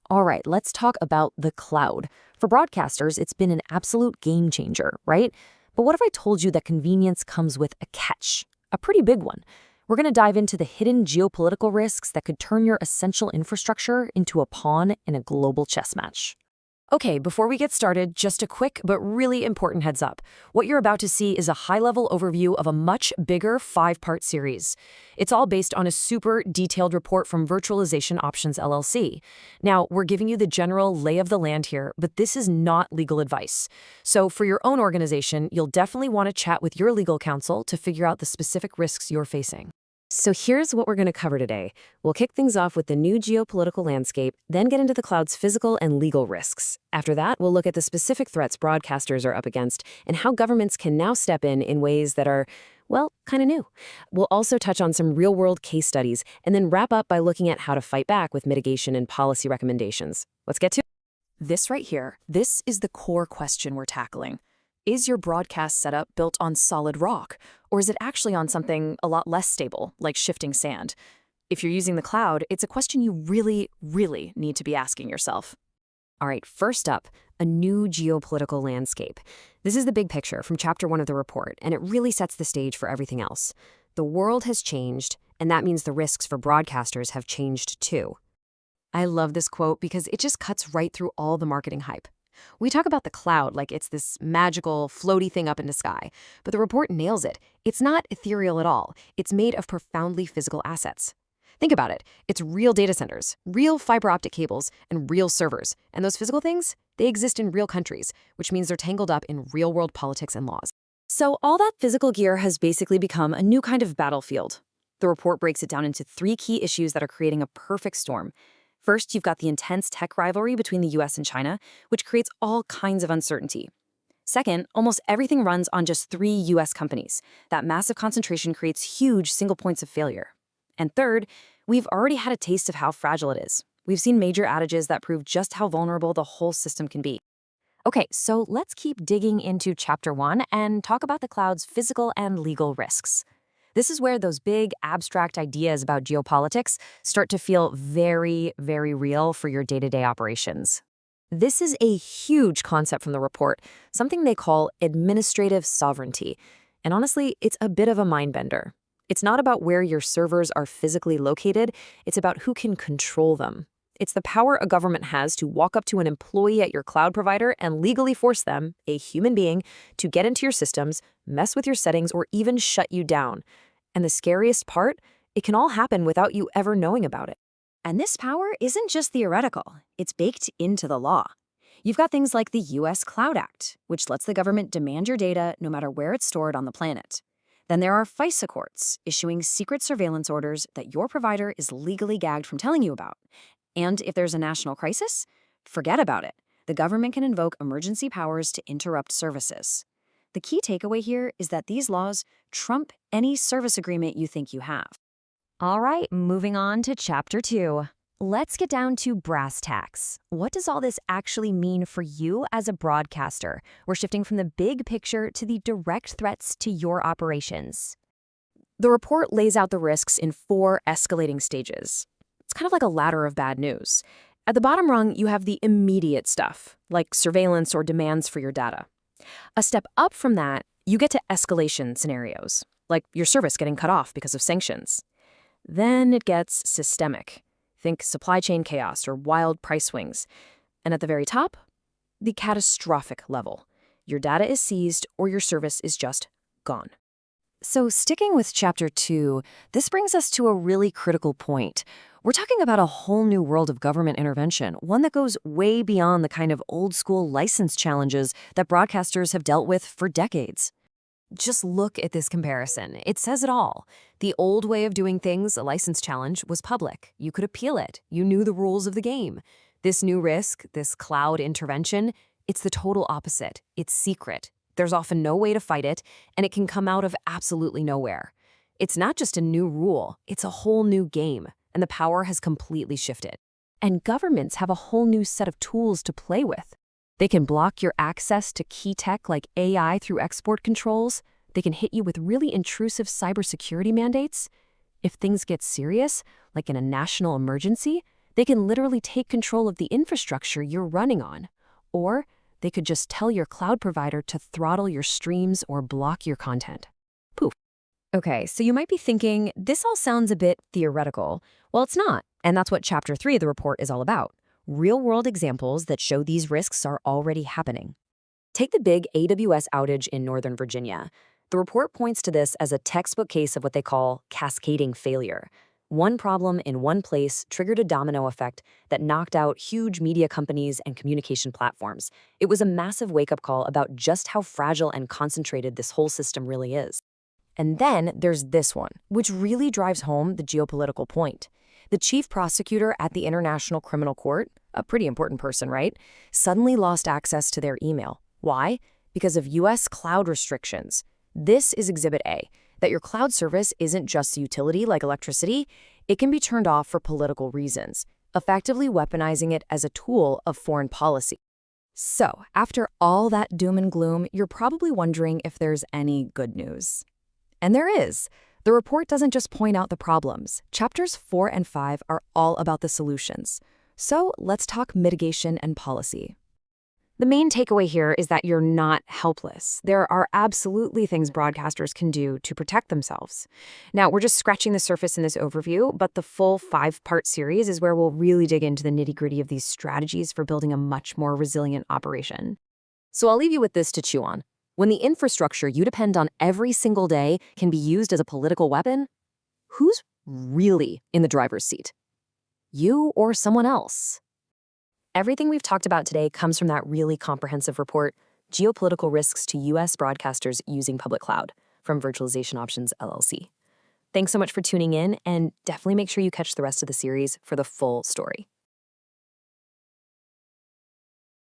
All right, let's talk about the cloud. For broadcasters, it's been an absolute game changer, right? But what if I told you that convenience comes with a catch? A pretty big one. We're going to dive into the hidden geopolitical risks that could turn your essential infrastructure into a pawn in a global chess match. Okay, before we get started, just a quick but really important heads up. What you're about to see is a high-level overview of a much bigger 5-part series. It's all based on a super detailed report from Virtualization Options LLC. Now, we're giving you the general lay of the land here, but this is not legal advice. So for your own organization, you'll definitely want to chat with your legal counsel to figure out the specific risks you're facing. So here's what we're going to cover today. We'll kick things off with the new geopolitical landscape, then get into the cloud's physical and legal risks. After that, we'll look at the specific threats broadcasters are up against and how governments can now step in ways that are, well, kind of new. We'll also touch on some real-world case studies and then wrap up by looking at how to fight back with mitigation and policy recommendations. Let's get to it. This right here, this is the core question we're tackling. Is your broadcast setup built on solid rock, or is it actually on something a lot less stable, like shifting sand? If you're using the cloud, it's a question you really, really need to be asking yourself. All right, first up, a new geopolitical landscape. This is the big picture from Chapter 1 of the report, and it really sets the stage for everything else. The world has changed, and that means the risks for broadcasters have changed too. I love this quote because it just cuts right through all the marketing hype. We talk about the cloud like it's this magical, floaty thing up in the sky, but the report nails it. It's not ethereal at all. It's made of profoundly physical assets. Think about it. It's real data centers, real fiber optic cables, and real servers. And those physical things, they exist in real countries, which means they're tangled up in real-world politics and laws. So all that physical gear has basically become a new kind of battlefield. The report breaks it down into 3 key issues that are creating a perfect storm. First, you've got the intense tech rivalry between the US and China, which creates all kinds of uncertainty. Second, almost everything runs on just 3 US companies. That massive concentration creates huge single points of failure. And third, we've already had a taste of how fragile it is. We've seen major outages that prove just how vulnerable the whole system can be. Okay, so let's keep digging into Chapter 1 and talk about the cloud's physical and legal risks. This is where those big, abstract ideas about geopolitics start to feel very, very real for your day-to-day operations. This is a huge concept from the report, something they call administrative sovereignty. And honestly, it's a bit of a mind-bender. It's not about where your servers are physically located, it's about who can control them. It's the power a government has to walk up to an employee at your cloud provider and legally force them, a human being, to get into your systems, mess with your settings, or even shut you down. And the scariest part, it can all happen without you ever knowing about it. And this power isn't just theoretical, it's baked into the law. You've got things like the US Cloud Act, which lets the government demand your data no matter where it's stored on the planet. Then there are FISA courts issuing secret surveillance orders that your provider is legally gagged from telling you about. And if there's a national crisis, forget about it. The government can invoke emergency powers to interrupt services. The key takeaway here is that these laws trump any service agreement you think you have. All right, moving on to Chapter 2. Let's get down to brass tacks. What does all this actually mean for you as a broadcaster? We're shifting from the big picture to the direct threats to your operations. The report lays out the risks in 4 escalating stages. It's kind of like a ladder of bad news. At the bottom rung, you have the immediate stuff, like surveillance or demands for your data. A step up from that, you get to escalation scenarios, like your service getting cut off because of sanctions. Then it gets systemic. Think supply chain chaos or wild price swings. And at the very top, the catastrophic level. Your data is seized or your service is just gone. So sticking with Chapter 2, this brings us to a really critical point. We're talking about a whole new world of government intervention, one that goes way beyond the kind of old-school license challenges that broadcasters have dealt with for decades. Just look at this comparison. It says it all. The old way of doing things, a license challenge, was public. You could appeal it. You knew the rules of the game. This new risk, this cloud intervention, it's the total opposite. It's secret. There's often no way to fight it, and it can come out of absolutely nowhere. It's not just a new rule, it's a whole new game, and the power has completely shifted. And governments have a whole new set of tools to play with. They can block your access to key tech like AI through export controls. They can hit you with really intrusive cybersecurity mandates. If things get serious, like in a national emergency, They can literally take control of the infrastructure you're running on. Or they could just tell your cloud provider to throttle your streams or block your content. Poof. Okay, so you might be thinking, this all sounds a bit theoretical. Well, it's not, and that's what Chapter 3 of the report is all about. Real-world examples that show these risks are already happening. Take the big AWS outage in Northern Virginia. The report points to this as a textbook case of what they call cascading failure. One problem in one place triggered a domino effect that knocked out huge media companies and communication platforms. It was a massive wake-up call about just how fragile and concentrated this whole system really is. And then there's this one, which really drives home the geopolitical point. The chief prosecutor at the International Criminal Court, a pretty important person, right, suddenly lost access to their email. Why? Because of U.S. cloud restrictions. This is Exhibit A, that your cloud service isn't just a utility like electricity, it can be turned off for political reasons, effectively weaponizing it as a tool of foreign policy. So, after all that doom and gloom, you're probably wondering if there's any good news. And there is. The report doesn't just point out the problems. Chapters 4 and 5 are all about the solutions. So, let's talk mitigation and policy. The main takeaway here is that you're not helpless. There are absolutely things broadcasters can do to protect themselves. Now, we're just scratching the surface in this overview, but the full 5-part series is where we'll really dig into the nitty-gritty of these strategies for building a much more resilient operation. So I'll leave you with this to chew on. When the infrastructure you depend on every single day can be used as a political weapon, who's really in the driver's seat? You or someone else? Everything we've talked about today comes from that really comprehensive report, Geopolitical Risks to U.S. Broadcasters Using Public Cloud, from Virtualization Options LLC. Thanks so much for tuning in, and definitely make sure you catch the rest of the series for the full story.